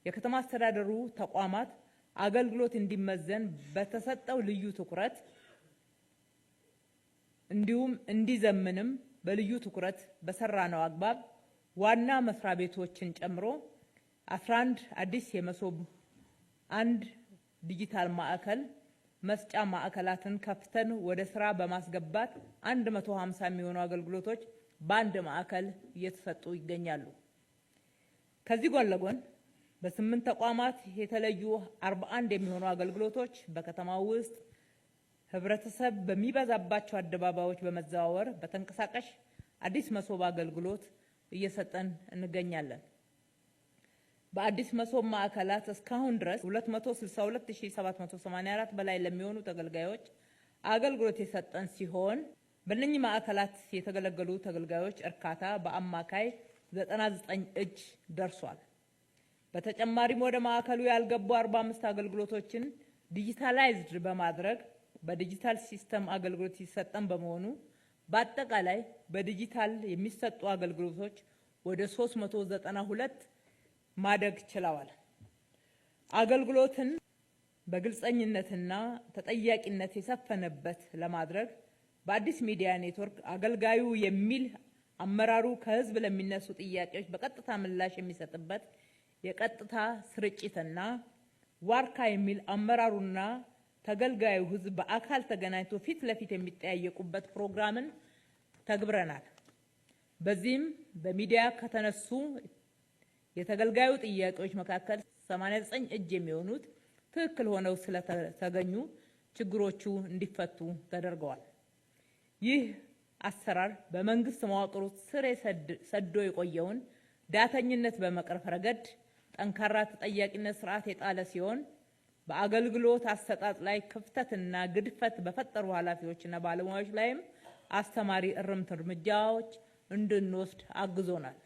የከተማ አስተዳደሩ ተቋማት አገልግሎት እንዲመዘን በተሰጠው ልዩ ትኩረት እንዲሁም እንዲዘምንም በልዩ ትኩረት በሰራነው አግባብ ዋና መስሪያ ቤቶችን ጨምሮ 11 አዲስ የመሶብ አንድ ዲጂታል ማዕከል መስጫ ማዕከላትን ከፍተን ወደ ስራ በማስገባት 150 የሚሆኑ አገልግሎቶች በአንድ ማዕከል እየተሰጡ ይገኛሉ። ከዚህ ጎን ለጎን በ8 ተቋማት የተለዩ 41 የሚሆኑ አገልግሎቶች በከተማው ውስጥ ህብረተሰብ በሚበዛባቸው አደባባዮች በመዘዋወር በተንቀሳቃሽ አዲስ መሶብ አገልግሎት እየሰጠን እንገኛለን። በአዲስ መሶብ ማዕከላት እስካሁን ድረስ 262784 በላይ ለሚሆኑ ተገልጋዮች አገልግሎት የሰጠን ሲሆን በእነኚህ ማዕከላት የተገለገሉ ተገልጋዮች እርካታ በአማካይ 99 እጅ ደርሷል። በተጨማሪም ወደ ማዕከሉ ያልገቡ 45 አገልግሎቶችን ዲጂታላይዝድ በማድረግ በዲጂታል ሲስተም አገልግሎት ሲሰጠን በመሆኑ በአጠቃላይ በዲጂታል የሚሰጡ አገልግሎቶች ወደ 392 ማደግ ችለዋል። አገልግሎትን በግልጸኝነትና ተጠያቂነት የሰፈነበት ለማድረግ በአዲስ ሚዲያ ኔትወርክ አገልጋዩ የሚል አመራሩ ከህዝብ ለሚነሱ ጥያቄዎች በቀጥታ ምላሽ የሚሰጥበት የቀጥታ ስርጭትና ዋርካ የሚል አመራሩና ተገልጋዩ ህዝብ በአካል ተገናኝቶ ፊት ለፊት የሚጠያየቁበት ፕሮግራምን ተግብረናል። በዚህም በሚዲያ ከተነሱ የተገልጋዩ ጥያቄዎች መካከል 89 እጅ የሚሆኑት ትክክል ሆነው ስለተገኙ ችግሮቹ እንዲፈቱ ተደርገዋል። ይህ አሰራር በመንግስት መዋቅር ውስጥ ስር ሰዶ የቆየውን ዳተኝነት በመቅረፍ ረገድ ጠንካራ ተጠያቂነት ስርዓት የጣለ ሲሆን በአገልግሎት አሰጣጥ ላይ ክፍተትና ግድፈት በፈጠሩ ኃላፊዎችና ባለሙያዎች ላይም አስተማሪ እርምት እርምጃዎች እንድንወስድ አግዞናል።